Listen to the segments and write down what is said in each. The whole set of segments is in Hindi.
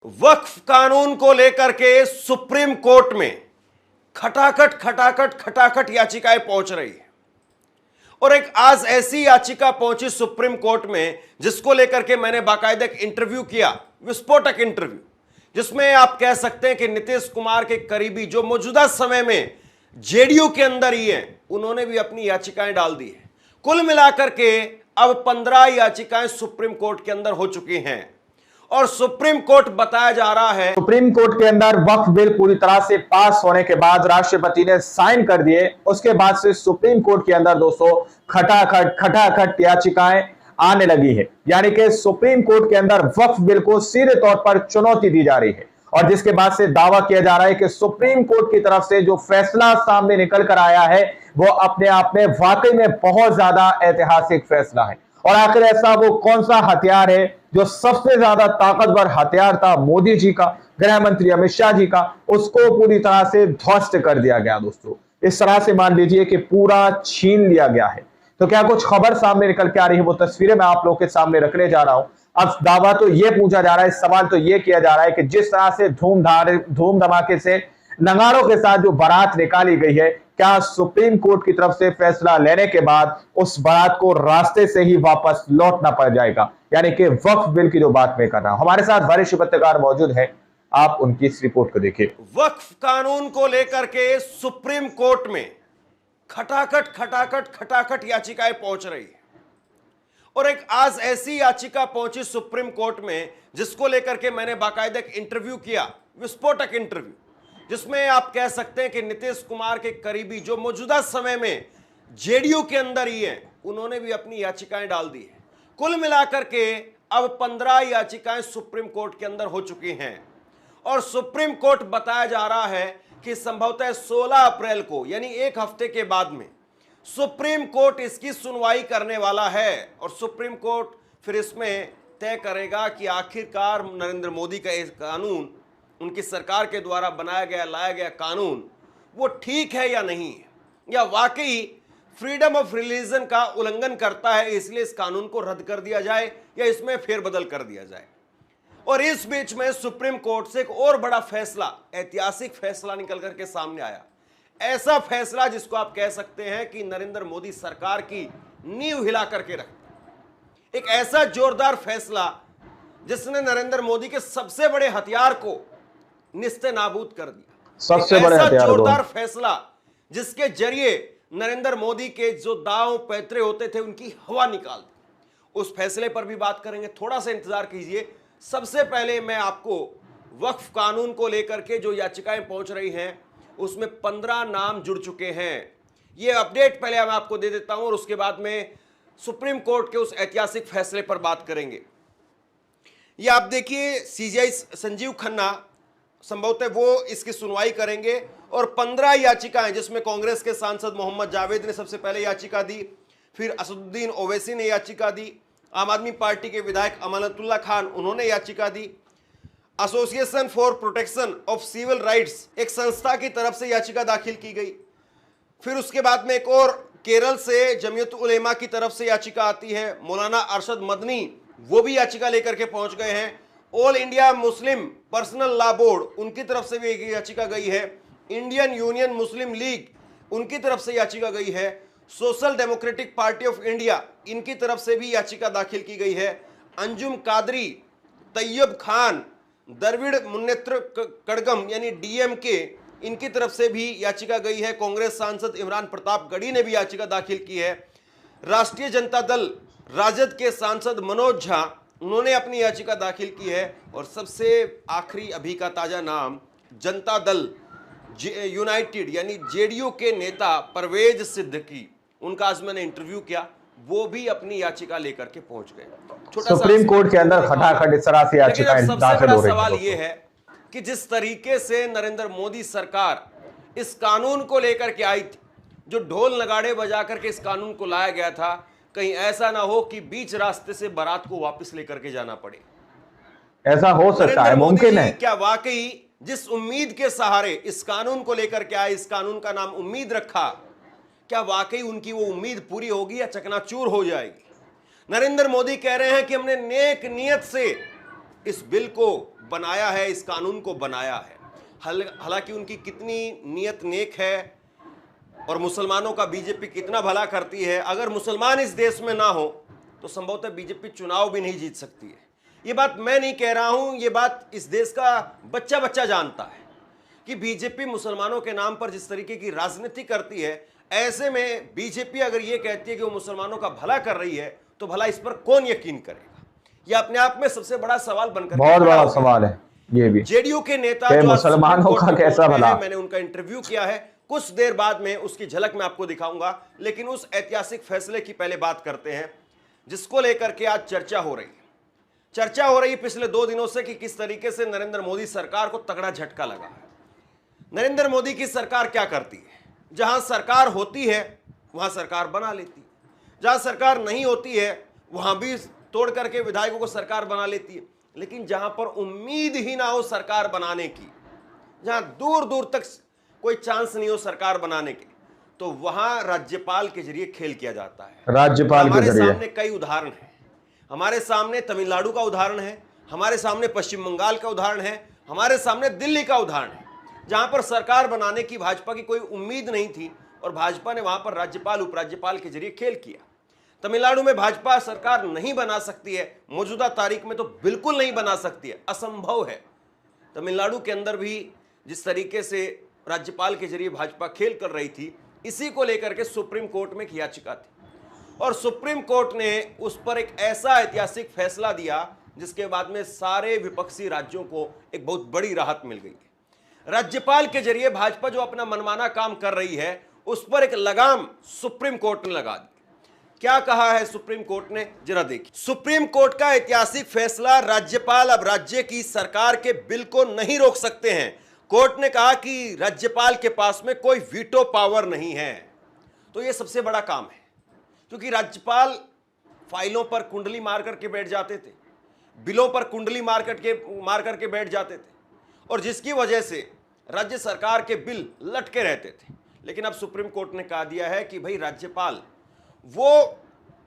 वक्फ कानून को लेकर के सुप्रीम कोर्ट में खटाखट खटाखट खटाखट याचिकाएं पहुंच रही है और एक आज ऐसी याचिका पहुंची सुप्रीम कोर्ट में जिसको लेकर के मैंने बाकायदा एक इंटरव्यू किया, विस्फोटक इंटरव्यू, जिसमें आप कह सकते हैं कि नीतीश कुमार के करीबी जो मौजूदा समय में जेडीयू के अंदर ही हैं, उन्होंने भी अपनी याचिकाएं डाल दी है। कुल मिलाकर के अब 15 याचिकाएं सुप्रीम कोर्ट के अंदर हो चुकी हैं और सुप्रीम कोर्ट बताया जा रहा है, सुप्रीम कोर्ट के अंदर वक्फ बिल पूरी तरह से पास होने के बाद राष्ट्रपति ने साइन कर दिए। उसके बाद से सुप्रीम कोर्ट के अंदर दोस्तों खटाखट याचिकाएं आने लगी है। यानी कि सुप्रीम कोर्ट के अंदर वक्फ बिल को सीधे तौर पर चुनौती दी जा रही है और जिसके बाद से दावा किया जा रहा है कि सुप्रीम कोर्ट की तरफ से जो फैसला सामने निकल कर आया है वो अपने आप में वाकई में बहुत ज्यादा ऐतिहासिक फैसला है। और आखिर ऐसा वो कौन सा हथियार है जो सबसे ज्यादा ताकतवर हथियार था मोदी जी का, गृह मंत्री अमित शाह जी का, उसको पूरी तरह से ध्वस्त कर दिया गया। दोस्तों इस तरह से मान लीजिए कि पूरा छीन लिया गया है। तो क्या कुछ खबर सामने निकल के आ रही है, वो तस्वीरें मैं आप लोगों के सामने रखने जा रहा हूं। अब दावा तो ये पूछा जा रहा है, सवाल तो ये किया जा रहा है कि जिस तरह से धूम धमाके से नगाड़ों के साथ जो बारात निकाली गई है, क्या सुप्रीम कोर्ट की तरफ से फैसला लेने के बाद उस बारात को रास्ते से ही वापस लौटना पड़ जाएगा? यानी कि वक्फ बिल की जो बात मैं कर रहा हूं। हमारे साथ वरिष्ठ पत्रकार मौजूद है, आप उनकी इस रिपोर्ट को देखिए। वक्फ कानून को लेकर के सुप्रीम कोर्ट में खटाखट खटाखट खटाखट याचिकाएं पहुंच रही है और एक आज ऐसी याचिका पहुंची सुप्रीम कोर्ट में जिसको लेकर के मैंने बाकायदा एक इंटरव्यू किया, विस्फोटक इंटरव्यू, जिसमें आप कह सकते हैं कि नीतीश कुमार के करीबी जो मौजूदा समय में जेडीयू के अंदर ही हैं, उन्होंने भी अपनी याचिकाएं डाल दी है। कुल मिलाकर के अब 15 याचिकाएं सुप्रीम कोर्ट के अंदर हो चुकी हैं और सुप्रीम कोर्ट बताया जा रहा है कि संभवतः 16 अप्रैल को यानी एक हफ्ते के बाद में सुप्रीम कोर्ट इसकी सुनवाई करने वाला है और सुप्रीम कोर्ट फिर इसमें तय करेगा कि आखिरकार नरेंद्र मोदी का एक कानून, उनकी सरकार के द्वारा बनाया गया लाया गया कानून, वो ठीक है या नहीं है, या वाकई फ्रीडम ऑफ रिलीजन का उल्लंघन करता है, इसलिए इस कानून को रद्द कर दिया जाए या इसमें फेरबदल कर दिया जाए। और इस बीच में सुप्रीम कोर्ट से एक और बड़ा फैसला, ऐतिहासिक फैसला निकल करके सामने आया। ऐसा फैसला जिसको आप कह सकते हैं कि नरेंद्र मोदी सरकार की नींव हिला करके रख, एक ऐसा जोरदार फैसला जिसने नरेंद्र मोदी के सबसे बड़े हथियार को निस्ते नाबूद कर दिया। सबसे बड़े हथियार, जोरदार फैसला जिसके जरिए नरेंद्र मोदी के जो दांव पैतरे होते थे उनकी हवा निकाल दी। उस फैसले पर भी बात करेंगे, थोड़ा सा इंतजार कीजिए। सबसे पहले मैं आपको वक्फ कानून को लेकर के जो याचिकाएं पहुंच रही हैं उसमें 15 नाम जुड़ चुके हैं, ये अपडेट पहले मैं आपको दे देता हूं और उसके बाद में सुप्रीम कोर्ट के उस ऐतिहासिक फैसले पर बात करेंगे। ये आप देखिए, सीजीआई संजीव खन्ना संभवतः वो इसकी सुनवाई करेंगे और 15 याचिकाएं, जिसमें कांग्रेस के सांसद मोहम्मद जावेद ने सबसे पहले याचिका दी, फिर असदुद्दीन ओवैसी ने याचिका दी, आम आदमी पार्टी के विधायक अमानतुल्लाह खान उन्होंने याचिका दी, association for protection of civil rights एक संस्था की तरफ से याचिका दाखिल की गई, फिर उसके बाद में एक और केरल से जमीयत उलेमा की तरफ से याचिका आती है, मौलाना अरशद मदनी वो भी याचिका लेकर के पहुंच गए हैं, all India Muslim personal law board उनकी तरफ से भी एक याचिका गई है, इंडियन यूनियन मुस्लिम लीग उनकी तरफ से याचिका गई है, social democratic party of India इनकी तरफ से भी याचिका दाखिल की गई है, अंजुम कादरी, तैयब खान, द्रविड़ मुन्नेत्र कड़गम यानी डीएमके इनकी तरफ से भी याचिका गई है, कांग्रेस सांसद इमरान प्रताप गढ़ी ने भी याचिका दाखिल की है, राष्ट्रीय जनता दल राजद के सांसद मनोज झा उन्होंने अपनी याचिका दाखिल की है और सबसे आखिरी अभी का ताजा नाम जनता दल यूनाइटेड यानी जेडीयू के नेता परवेज सिद्दीकी, उनका आज मैंने इंटरव्यू किया, वो भी अपनी याचिका लेकर के पहुंच गए। सुप्रीम कोर्ट के अंदर खटाखट इस तरह से याचिकाएं दाखिल हो रही हैं। सवाल ये है कि जिस तरीके से नरेंद्र मोदी सरकार इस कानून को लेकर के आई थी, जो ढोल नगाड़े बजा करके इस कानून को लाया गया था, कहीं ऐसा ना हो कि बीच रास्ते से बारात को वापस लेकर के जाना पड़े। ऐसा हो सकता है, मुमकिन है। क्या वाकई जिस उम्मीद के सहारे इस कानून को लेकर के आए, इस कानून का नाम उम्मीद रखा, क्या वाकई उनकी वो उम्मीद पूरी होगी या चकनाचूर हो जाएगी? नरेंद्र मोदी कह रहे हैं कि हमने नेक नियत से इस बिल को बनाया है, इस कानून को बनाया है। हालांकि उनकी कितनी नीयत नेक है और मुसलमानों का बीजेपी कितना भला करती है, अगर मुसलमान इस देश में ना हो तो संभवतः बीजेपी चुनाव भी नहीं जीत सकती है। ये बात मैं नहीं कह रहा हूं, ये बात इस देश का बच्चा बच्चा जानता है कि बीजेपी मुसलमानों के नाम पर जिस तरीके की राजनीति करती है, ऐसे में बीजेपी अगर ये कहती है कि वो मुसलमानों का भला कर रही है तो भला इस पर कौन यकीन करेगा? यह अपने आप में सबसे बड़ा सवाल बनकर बहुत बड़ा सवाल है ये भी। जेडीयू के नेता जो मुसलमानों का कैसा भला, मैंने उनका इंटरव्यू किया है, कुछ देर बाद में उसकी झलक मैं आपको दिखाऊंगा। लेकिन उस ऐतिहासिक फैसले की पहले बात करते हैं जिसको लेकर के आज चर्चा हो रही है। चर्चा हो रही है पिछले 2 दिनों से कि किस तरीके से नरेंद्र मोदी सरकार को तगड़ा झटका लगा है। नरेंद्र मोदी की सरकार क्या करती है? जहां सरकार होती है वहां सरकार बना लेती है, जहां सरकार नहीं होती है वहां भी तोड़ करके विधायकों को सरकार बना लेती है। लेकिन जहां पर उम्मीद ही ना हो सरकार बनाने की, जहां दूर दूर तक कोई चांस नहीं हो सरकार बनाने के, तो वहां राज्यपाल के जरिए खेल किया जाता है। राज्यपाल के जरिए हमारे सामने कई उदाहरण हैं। हमारे सामने तमिलनाडु का उदाहरण है, हमारे सामने पश्चिम बंगाल का उदाहरण है, हमारे सामने दिल्ली का उदाहरण है, जहां पर सरकार बनाने की भाजपा की कोई उम्मीद नहीं थी और भाजपा ने वहां पर राज्यपाल उपराज्यपाल के जरिए खेल किया। तमिलनाडु में भाजपा सरकार नहीं बना सकती है, मौजूदा तारीख में तो बिल्कुल नहीं बना सकती है, असंभव है। तमिलनाडु के अंदर भी जिस तरीके से राज्यपाल के जरिए भाजपा खेल कर रही थी, इसी को लेकर के सुप्रीम कोर्ट में एक याचिका थी और सुप्रीम कोर्ट ने उस पर एक ऐसा ऐतिहासिक फैसला दिया जिसके बाद में सारे विपक्षी राज्यों को एक बहुत बड़ी राहत मिल गई है। राज्यपाल के जरिए भाजपा जो अपना मनमाना काम कर रही है उस पर एक लगाम सुप्रीम कोर्ट ने लगा दी। क्या कहा है सुप्रीम कोर्ट ने, जरा देखिए। सुप्रीम कोर्ट का ऐतिहासिक फैसला, राज्यपाल अब राज्य की सरकार के बिल को नहीं रोक सकते हैं। कोर्ट ने कहा कि राज्यपाल के पास में कोई वीटो पावर नहीं है। तो यह सबसे बड़ा काम है, क्योंकि राज्यपाल फाइलों पर कुंडली मार करके बैठ जाते थे, बिलों पर कुंडली मार करके बैठ जाते थे और जिसकी वजह से राज्य सरकार के बिल लटके रहते थे। लेकिन अब सुप्रीम कोर्ट ने कहा दिया है कि भाई राज्यपाल वो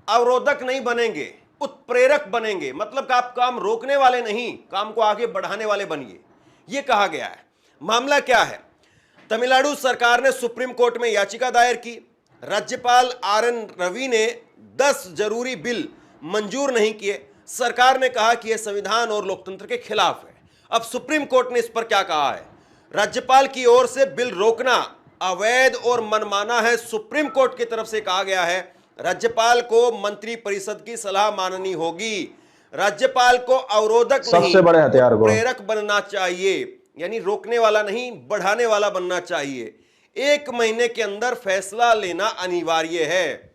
अवरोधक नहीं बनेंगे, उत्प्रेरक बनेंगे। मतलब कि आप काम रोकने वाले नहीं, काम को आगे बढ़ाने वाले बनिए, यह कहा गया है। मामला क्या है? तमिलनाडु सरकार ने सुप्रीम कोर्ट में याचिका दायर की। राज्यपाल RN रवि ने 10 जरूरी बिल मंजूर नहीं किए। सरकार ने कहा कि यह संविधान और लोकतंत्र के खिलाफ है। अब सुप्रीम कोर्ट ने इस पर क्या कहा है? राज्यपाल की ओर से बिल रोकना अवैध और मनमाना है। सुप्रीम कोर्ट की तरफ से कहा गया है राज्यपाल को मंत्री परिषद की सलाह माननी होगी। राज्यपाल को अवरोधक सबसे बड़े हथियार को प्रेरक बनना चाहिए, यानी रोकने वाला नहीं, बढ़ाने वाला बनना चाहिए। 1 महीने के अंदर फैसला लेना अनिवार्य है।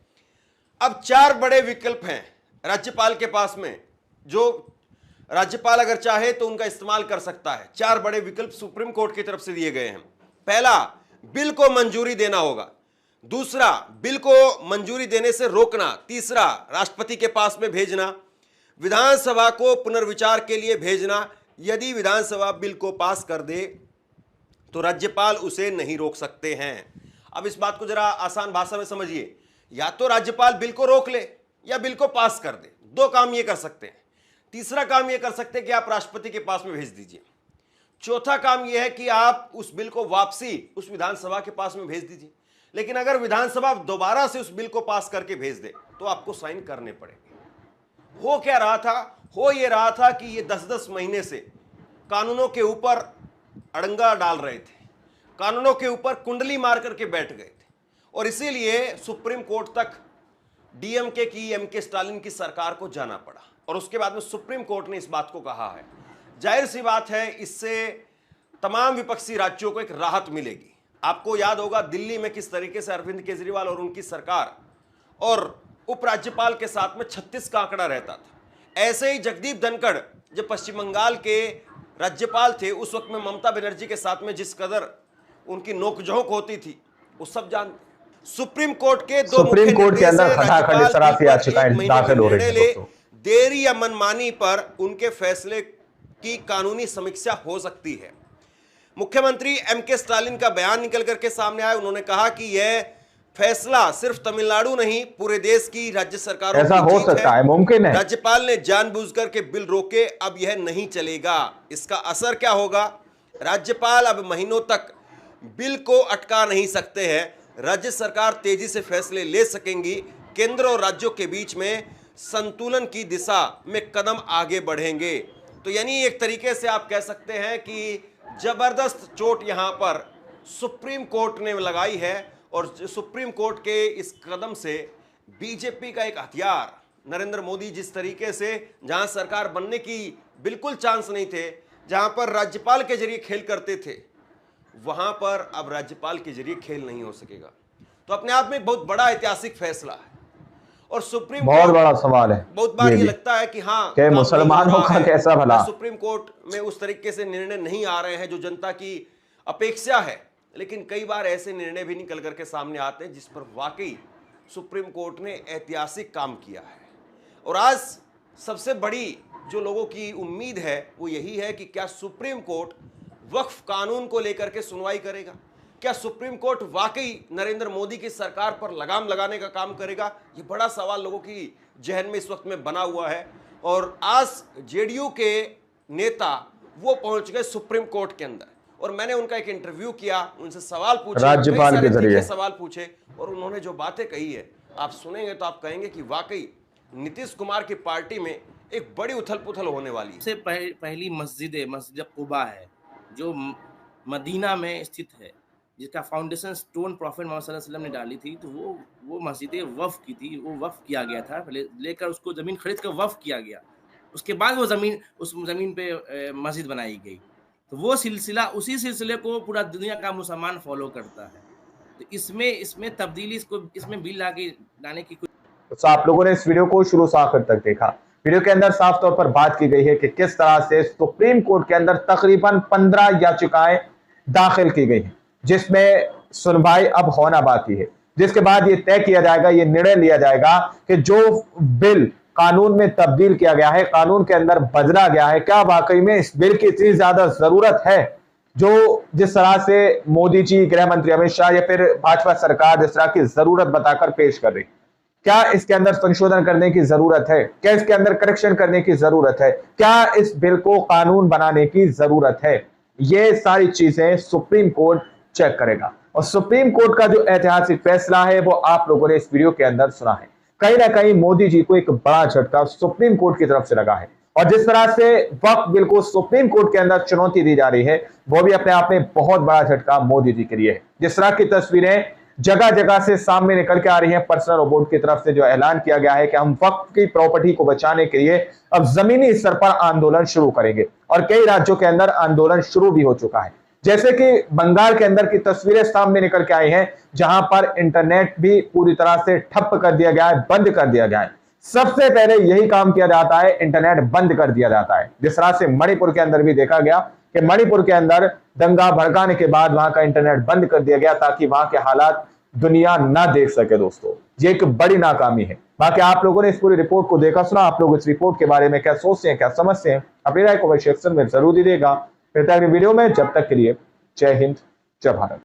अब 4 बड़े विकल्प हैं राज्यपाल के पास में, जो राज्यपाल अगर चाहे तो उनका इस्तेमाल कर सकता है। 4 बड़े विकल्प सुप्रीम कोर्ट की तरफ से दिए गए हैं। पहला, बिल को मंजूरी देना होगा। दूसरा, बिल को मंजूरी देने से रोकना। तीसरा, राष्ट्रपति के पास में भेजना। विधानसभा को पुनर्विचार के लिए भेजना। यदि विधानसभा बिल को पास कर दे तो राज्यपाल उसे नहीं रोक सकते हैं। अब इस बात को जरा आसान भाषा में समझिए। या तो राज्यपाल बिल को रोक ले या बिल को पास कर दे, 2 काम ये कर सकते हैं। तीसरा काम ये कर सकते हैं कि आप राष्ट्रपति के पास में भेज दीजिए। चौथा काम यह है कि आप उस बिल को वापसी उस विधानसभा के पास में भेज दीजिए। लेकिन अगर विधानसभा दोबारा से उस बिल को पास करके भेज दे तो आपको साइन करने पड़ेंगे। हो क्या रहा था? हो ये रहा था कि ये 10-10 महीने से कानूनों के ऊपर अड़ंगा डाल रहे थे, कानूनों के ऊपर कुंडली मार करके बैठ गए थे और इसीलिए सुप्रीम कोर्ट तक DMK की, MK स्टालिन की सरकार को जाना पड़ा। और उसके बाद में सुप्रीम कोर्ट ने इस बात को कहा है। जाहिर सी बात है, इससे तमाम विपक्षी राज्यों को एक राहत मिलेगी। आपको याद होगा दिल्ली में किस तरीके से अरविंद केजरीवाल और उनकी सरकार और उपराज्यपाल के साथ में 36 का आंकड़ा रहता था। ऐसे ही जगदीप धनखड़ जब पश्चिम बंगाल के राज्यपाल थे, उस वक्त में ममता बनर्जी के साथ में जिस कदर उनकी नोकझोंक होती थी वो सब जानते। सुप्रीम कोर्ट के सुप्रीम कोर्ट के अंदर खटाखट इस तरह की याचिकाएं दाखिल हो रही हैं। देरी या मनमानी पर उनके फैसले की कानूनी समीक्षा हो सकती है। मुख्यमंत्री MK स्टालिन का बयान निकल करके सामने आया। उन्होंने कहा कि यह फैसला सिर्फ तमिलनाडु नहीं, पूरे देश की राज्य सरकारों ऐसा की हो जीत सकता है, मुमकिन है। राज्यपाल ने जानबूझकर के बिल रोके, अब यह नहीं चलेगा। इसका असर क्या होगा? राज्यपाल अब महीनों तक बिल को अटका नहीं सकते हैं। राज्य सरकार तेजी से फैसले ले सकेंगी। केंद्र और राज्यों के बीच में संतुलन की दिशा में कदम आगे बढ़ेंगे। तो यानी एक तरीके से आप कह सकते हैं कि जबरदस्त चोट यहां पर सुप्रीम कोर्ट ने लगाई है, और सुप्रीम कोर्ट के इस कदम से बीजेपी का एक हथियार नरेंद्र मोदी, जिस तरीके से जहां सरकार बनने की बिल्कुल चांस नहीं थे, जहां पर राज्यपाल के जरिए खेल करते थे, वहां पर अब राज्यपाल के जरिए खेल नहीं हो सकेगा। तो अपने आप में एक बहुत बड़ा ऐतिहासिक फैसला है। और सुप्रीम बहुत कोर्ट, बड़ा सवाल है, बहुत बार ये लगता है कि हाँ, कि मुसलमानों का कैसा भला। सुप्रीम कोर्ट में उस तरीके से निर्णय नहीं आ रहे हैं जो जनता की अपेक्षा है, लेकिन कई बार ऐसे निर्णय भी निकल करके सामने आते हैं जिस पर वाकई सुप्रीम कोर्ट ने ऐतिहासिक काम किया है। और आज सबसे बड़ी जो लोगों की उम्मीद है वो यही है कि क्या सुप्रीम कोर्ट वक्फ कानून को लेकर के सुनवाई करेगा? क्या सुप्रीम कोर्ट वाकई नरेंद्र मोदी की सरकार पर लगाम लगाने का काम करेगा? ये बड़ा सवाल लोगों की जहन में इस वक्त में बना हुआ है। और आज जेडीयू के नेता वो पहुंच गए सुप्रीम कोर्ट के अंदर, और मैंने उनका एक इंटरव्यू किया, उनसे सवाल पूछे, राज्यपाल के जरिए सवाल पूछे, और उन्होंने जो बातें कही है आप सुनेंगे तो आप कहेंगे कि वाकई नीतीश कुमार की पार्टी में एक बड़ी उथल पुथल होने वाली है। सबसे पहली मस्जिद कुबा है जो मदीना में स्थित है, जिसका फाउंडेशन स्टोन प्रॉफेट मोहम्मद सल्लल्लाहु अलैहि वसल्लम ने डाली थी। तो वो मस्जिद वफ़ की थी, वो वफ़ किया गया था, पहले लेकर उसको ज़मीन खरीद कर वफ़ किया गया, उसके बाद वो उस ज़मीन पे मस्जिद बनाई गई। तो वो सिलसिला, उसी सिलसिले को पूरा दुनिया का मुसलमान फॉलो करता है। तो इसमें तब्दीली, इसमें बिल लाने की तो आप लोगों ने इस वीडियो को शुरू से आखिर तक देखा। वीडियो के अंदर साफ तौर पर बात की गई है कि किस तरह से सुप्रीम कोर्ट के अंदर तकरीबन 15 याचिकाएं दाखिल की गई हैं, जिसमें सुनवाई अब होना बाकी है, जिसके बाद ये तय किया जाएगा, ये निर्णय लिया जाएगा कि जो बिल कानून में तब्दील किया गया है, कानून के अंदर बदला गया है, क्या वाकई में इस बिल की इतनी ज्यादा जरूरत है जो जिस तरह से मोदी जी, गृह मंत्री अमित शाह या फिर भाजपा सरकार जिस तरह की जरूरत बताकर पेश कर रही। क्या इसके अंदर संशोधन करने की जरूरत है? क्या इसके अंदर करेक्शन करने की जरूरत है? क्या इस बिल को कानून बनाने की जरूरत है? ये सारी चीजें सुप्रीम कोर्ट चेक करेगा, और सुप्रीम कोर्ट का जो ऐतिहासिक फैसला है वो आप लोगों ने इस वीडियो के अंदर सुना है। कहीं ना कहीं मोदी जी को एक बड़ा झटका सुप्रीम कोर्ट की तरफ से लगा है, और जिस तरह से वक्फ बिल को सुप्रीम कोर्ट के अंदर चुनौती दी जा रही है, वो भी अपने आप में बहुत बड़ा झटका मोदी जी के लिए है। जिस तरह की तस्वीरें जगह जगह से सामने निकल के आ रही हैं, पर्सनल लॉ बोर्ड की तरफ से जो ऐलान किया गया है कि हम वक्फ की प्रॉपर्टी को बचाने के लिए अब जमीनी स्तर पर आंदोलन शुरू करेंगे, और कई राज्यों के अंदर आंदोलन शुरू भी हो चुका है। जैसे कि बंगाल के अंदर की तस्वीरें सामने निकल के आई हैं, जहां पर इंटरनेट भी पूरी तरह से ठप कर दिया गया है, बंद कर दिया गया है। सबसे पहले यही काम किया जाता है, इंटरनेट बंद कर दिया जाता है। जिस तरह से मणिपुर के अंदर भी देखा गया कि मणिपुर के अंदर दंगा भड़काने के बाद वहां का इंटरनेट बंद कर दिया गया, ताकि वहां के हालात दुनिया ना देख सके। दोस्तों, ये एक बड़ी नाकामी है। बाकी आप लोगों ने इस पूरी रिपोर्ट को देखा सुना, आप लोग इस रिपोर्ट के बारे में क्या सोचते हैं, क्या समझते हैं, अपनी राय को सेक्शन में जरूर दीजिएगा। फिर तक वीडियो में, जब तक के लिए जय हिंद, जय भारत।